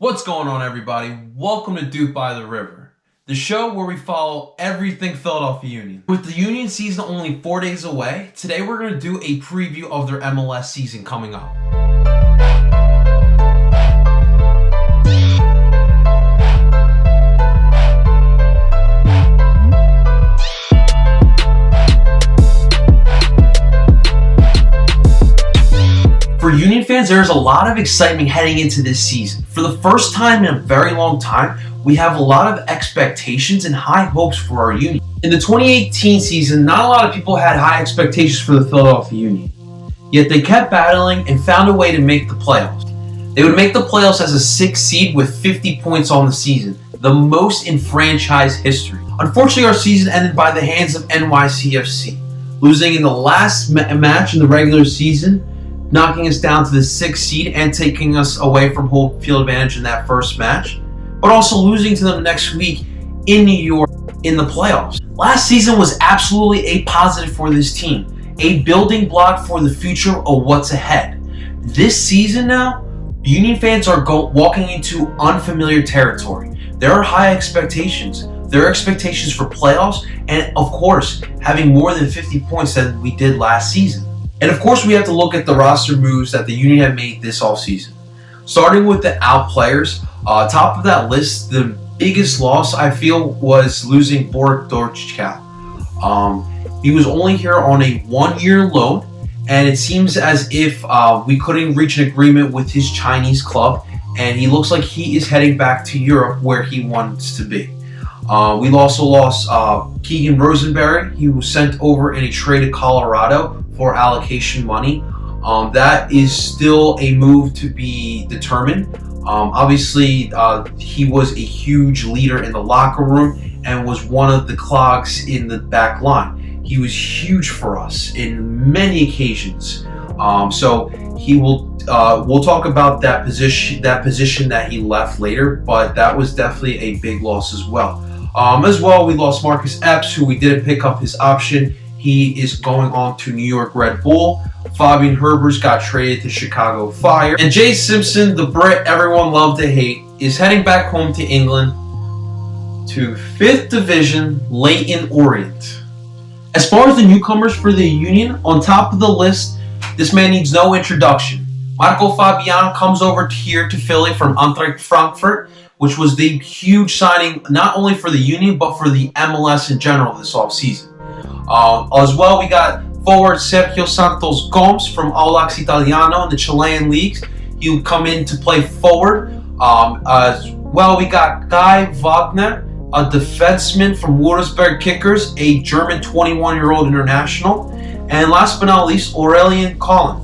What's going on, everybody? Welcome to DOOP By The River, the show where we follow everything Philadelphia Union. With the Union season only 4 days away, today we're going to do a preview of their MLS season coming up. For Union fans, there's a lot of excitement heading into this season. For the first time in a very long time, we have a lot of expectations and high hopes for our Union. In the 2018 season, not a lot of people had high expectations for the Philadelphia Union. Yet they kept battling and found a way to make the playoffs. They would make the playoffs as a 6th seed with 50 points on the season, the most in franchise history. Unfortunately, our season ended by the hands of NYCFC, losing in the last match in the regular season, knocking us down to the 6th seed and taking us away from home field advantage in that first match, but also losing to them next week in New York in the playoffs. Last season was absolutely a positive for this team, a building block for the future of what's ahead. This season now, Union fans are walking into unfamiliar territory. There are high expectations. There are expectations for playoffs and, of course, having more than 50 points than we did last season. And of course, we have to look at the roster moves that the Union have made this offseason. Starting with the out players, top of that list, the biggest loss I feel was losing Borek Dorchkow. He was only here on a 1-year loan, and it seems as if we couldn't reach an agreement with his Chinese club, and he looks like he is heading back to Europe where he wants to be. We also lost Keegan Rosenberry. He was sent over in a trade to Colorado for allocation money. That is still a move to be determined. Obviously, he was a huge leader in the locker room and was one of the clogs in the back line. He was huge for us in many occasions. So he will. We'll talk about that position that he left later, but that was definitely a big loss as well. We lost Marcus Epps, who we didn't pick up his option. He is going on to New York Red Bull. Fabian Herbers got traded to Chicago Fire. And Jay Simpson, the Brit everyone loved to hate, is heading back home to England to 5th Division Leyton Orient. As far as the newcomers for the Union, on top of the list, this man needs no introduction. Marco Fabian comes over here to Philly from Eintracht Frankfurt, which was the huge signing not only for the Union, but for the MLS in general this offseason. As well, we got forward Sergio Santos Gomes from Audax Italiano in the Chilean leagues. He would come in to play forward. As well, we got Guy Wagner, a defenseman from Wolfsburg Kickers, a German 21-year-old international. And last but not least, Aurelien Collin,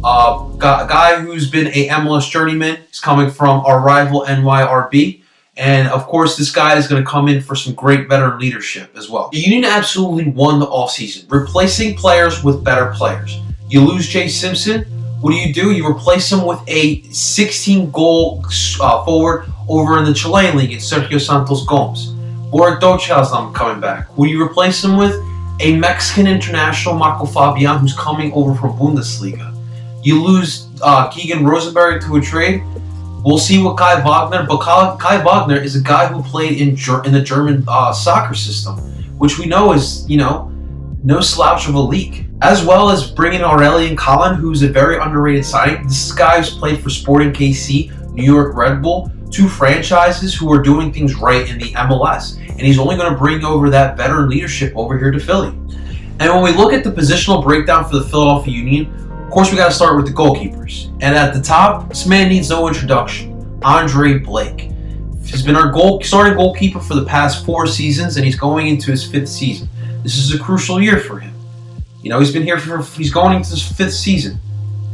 a guy who's been a MLS journeyman. He's coming from our rival NYRB. And of course, this guy is going to come in for some great veteran leadership as well. The Union absolutely won the offseason, replacing players with better players. You lose Jay Simpson, what do? You replace him with a 16-goal forward over in the Chilean league in Sergio Santos Gomes. Borek Dorchkow's not coming back. Who do you replace him with? A Mexican international, Marco Fabian, who's coming over from Bundesliga. You lose Keegan Rosenberry to a trade. We'll see what Kai Wagner, but Kai Wagner is a guy who played in the German soccer system, which we know is, no slouch of a league. As well as bringing Aurelien Collin, who's a very underrated signing. This is a guy who's played for Sporting KC, New York Red Bull, 2 franchises who are doing things right in the MLS. And he's only going to bring over that veteran leadership over here to Philly. And when we look at the positional breakdown for the Philadelphia Union, of course, we got to start with the goalkeepers. And at the top, this man needs no introduction. Andre Blake. He's been our starting goalkeeper for the past 4 seasons, and he's going into his 5th season. This is a crucial year for him. He's been here he's going into his 5th season.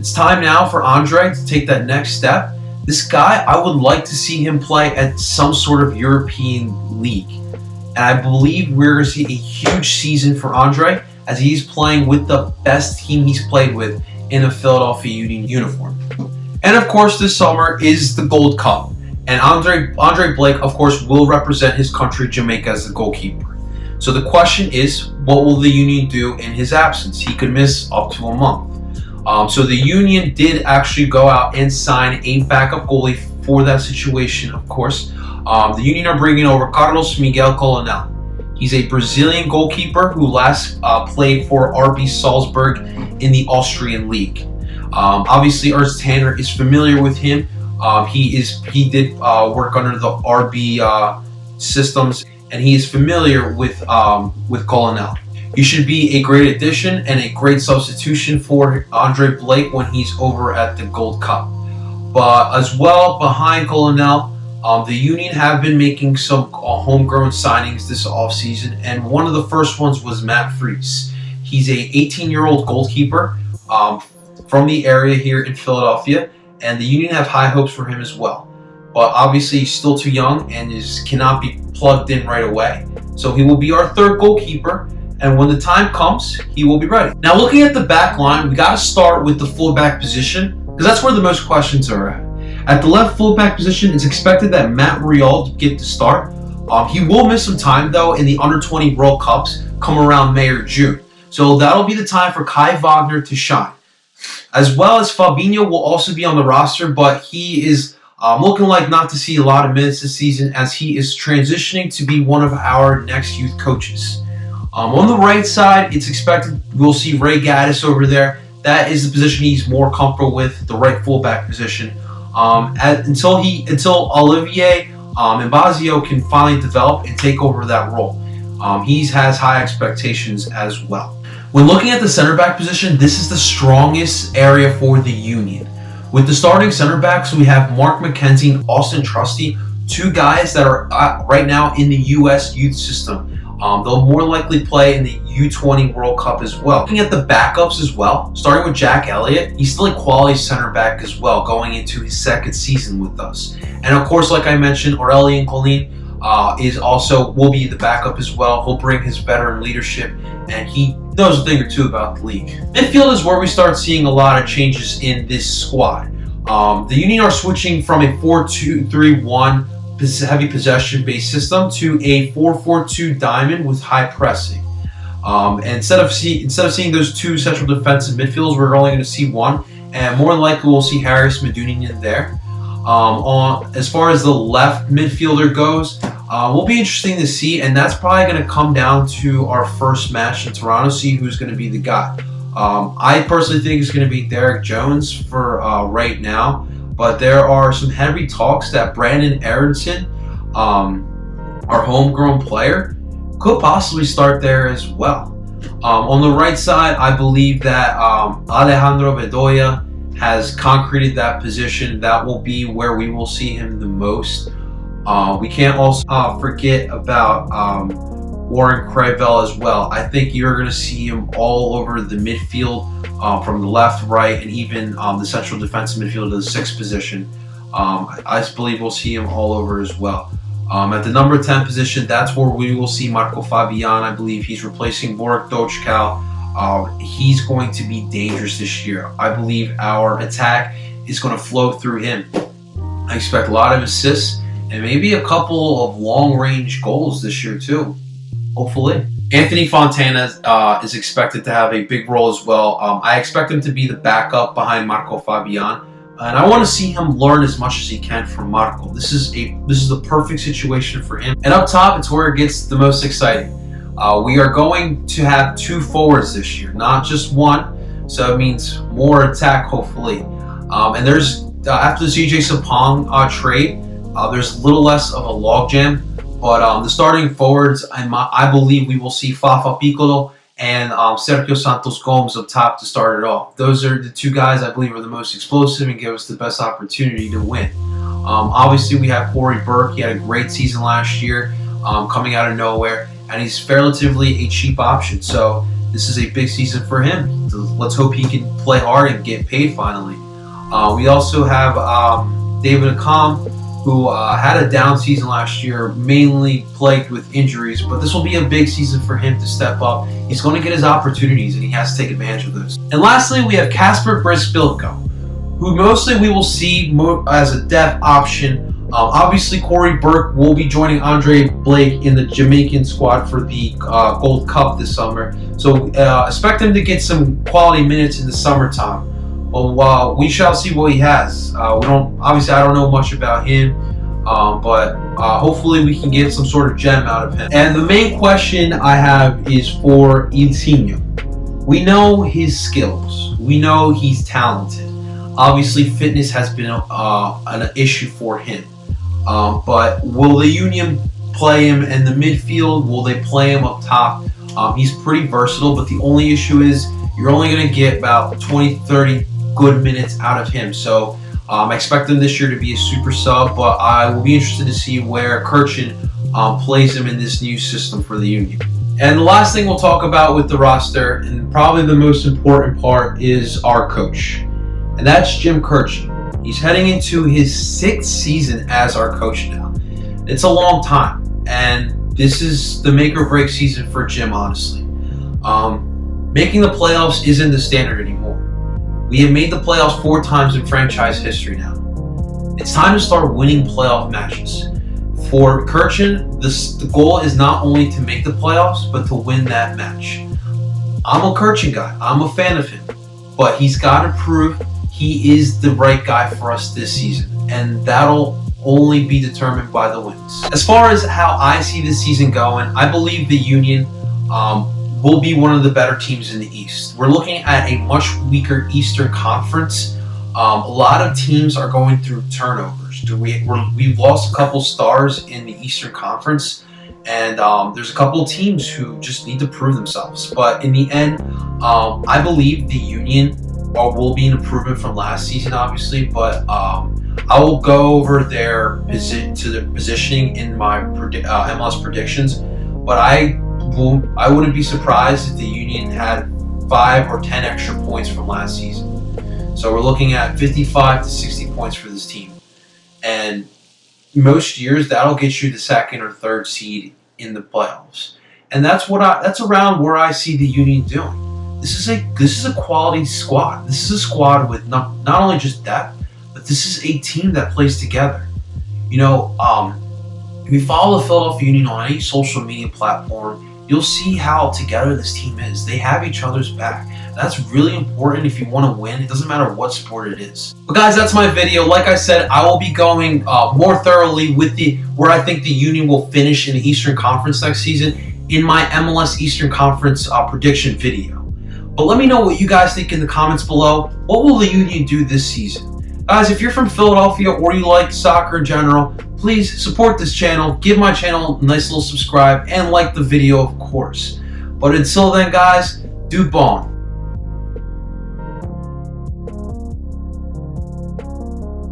It's time now for Andre to take that next step. This guy, I would like to see him play at some sort of European league. And I believe we're going to see a huge season for Andre as he's playing with the best team he's played with in a Philadelphia Union uniform. And of course, this summer is the Gold Cup. And Andre Blake, of course, will represent his country, Jamaica, as the goalkeeper. So the question is, what will the Union do in his absence? He could miss up to a month. So the Union did actually go out and sign a backup goalie for that situation, of course. The Union are bringing over Carlos Miguel Colonel. He's a Brazilian goalkeeper who last played for RB Salzburg in the Austrian League. Obviously, Ernst Tanner is familiar with him. He did work under the RB systems, and he is familiar with Colonel. He should be a great addition and a great substitution for Andre Blake when he's over at the Gold Cup. But as well, behind Colonel, the Union have been making some homegrown signings this offseason, and one of the first ones was Matt Fries. He's a 18-year-old goalkeeper from the area here in Philadelphia, and the Union have high hopes for him as well. But obviously, he's still too young and cannot be plugged in right away. So he will be our third goalkeeper, and when the time comes, he will be ready. Now, looking at the back line, we got to start with the fullback position, because that's where the most questions are at. At the left fullback position, it's expected that Matt Rial get the start. He will miss some time, though, in the Under-20 World Cups come around May or June. So that'll be the time for Kai Wagner to shine. As well as Fabinho will also be on the roster, but he is looking like not to see a lot of minutes this season, as he is transitioning to be one of our next youth coaches. On the right side, it's expected we'll see Ray Gaddis over there. That is the position he's more comfortable with, the right fullback position. Until Olivier Mbazio can finally develop and take over that role. He has high expectations as well. When looking at the center back position, this is the strongest area for the Union. With the starting center backs, we have Mark McKenzie and Austin Trusty, two guys that are right now in the U.S. youth system. They'll more likely play in the U20 World Cup as well. Looking at the backups as well, starting with Jack Elliott, he's still a quality center back as well, going into his second season with us. And of course, like I mentioned, Aurelien Collin will be the backup as well. He'll bring his veteran leadership, and he knows a thing or two about the league. Midfield is where we start seeing a lot of changes in this squad. The Union are switching from a 4-2-3-1 heavy possession-based system to a 4-4-2 diamond with high pressing. Instead of seeing those two central defensive midfielders, we're only going to see one, and more than likely we'll see Harris Medunian there. As far as the left midfielder goes, will be interesting to see, and that's probably going to come down to our first match in Toronto, see who's going to be the guy. I personally think it's going to be Derek Jones for right now, but there are some heavy talks that Brandon Aronson, our homegrown player, could possibly start there as well. On the right side, I believe that Alejandro Bedoya has concreted that position. That will be where we will see him the most. We can't also forget about Warren Crayvell as well. I think you're going to see him all over the midfield, from the left, right, and even the central defensive midfield to the sixth position. I believe we'll see him all over as well. At the number 10 position, that's where we will see Marco Fabian. I believe he's replacing Borek Dochkal. He's going to be dangerous this year. I believe our attack is going to flow through him. I expect a lot of assists and maybe a couple of long-range goals this year too, hopefully. Anthony Fontana is expected to have a big role as well. I expect him to be the backup behind Marco Fabian, and I want to see him learn as much as he can from Marco. This is the perfect situation for him. And up top, it's where it gets the most exciting. We are going to have two forwards this year, not just one, so it means more attack, hopefully. And there's after the CJ Sapong trade, there's a little less of a logjam. But the starting forwards, I believe we will see Fafa Piccolo and Sergio Santos Gomes up top to start it off. Those are the two guys I believe are the most explosive and give us the best opportunity to win. Obviously, we have Corey Burke. He had a great season last year, coming out of nowhere, and he's relatively a cheap option. So this is a big season for him. Let's hope he can play hard and get paid finally. We also have David Akam, who had a down season last year, mainly plagued with injuries, but this will be a big season for him to step up. He's going to get his opportunities, and he has to take advantage of those. And lastly, we have Kasper Brisbilko, who mostly we will see as a depth option. Obviously, Corey Burke will be joining Andre Blake in the Jamaican squad for the Gold Cup this summer, so expect him to get some quality minutes in the summertime. Well, we shall see what he has. I don't know much about him, but hopefully we can get some sort of gem out of him. And the main question I have is for Insigne. We know his skills. We know he's talented. Obviously, fitness has been an issue for him. But will the Union play him in the midfield? Will they play him up top? He's pretty versatile, but the only issue is you're only going to get about 20-30 good minutes out of him. So I expect him this year to be a super sub, but I will be interested to see where Kirchen plays him in this new system for the Union. And the last thing we'll talk about with the roster, and probably the most important part, is our coach. And that's Jim Kirchen. He's heading into his 6th season as our coach now. It's a long time, and this is the make or break season for Jim, honestly. Making the playoffs isn't the standard anymore. We have made the playoffs 4 times in franchise history now. It's time to start winning playoff matches. For Kirchen, the goal is not only to make the playoffs, but to win that match. I'm a Kirchen guy. I'm a fan of him. But he's got to prove he is the right guy for us this season. And that'll only be determined by the wins. As far as how I see this season going, I believe the Union will be one of the better teams in the East. We're looking at a much weaker Eastern Conference. A lot of teams are going through turnovers. We've lost a couple stars in the Eastern Conference, and there's a couple of teams who just need to prove themselves. But in the end, I believe the Union will be an improvement from last season, obviously, but I will go over their positioning in my MLS predictions, but I wouldn't be surprised if the Union had 5 or 10 extra points from last season. So we're looking at 55 to 60 points for this team. And most years, that'll get you the 2nd or 3rd seed in the playoffs. And that's around where I see the Union doing. This is a quality squad. This is a squad with not only just depth, but this is a team that plays together. You know, if you follow the Philadelphia Union on any social media platform, you'll see how together this team is. They have each other's back. That's really important if you want to win. It doesn't matter what sport it is. But guys, that's my video. Like I said, I will be going more thoroughly with where I think the Union will finish in the Eastern Conference next season in my MLS Eastern Conference prediction video. But let me know what you guys think in the comments below. What will the Union do this season? Guys, if you're from Philadelphia or you like soccer in general, please support this channel. Give my channel a nice little subscribe and like the video, of course. But until then, guys, DOOP on.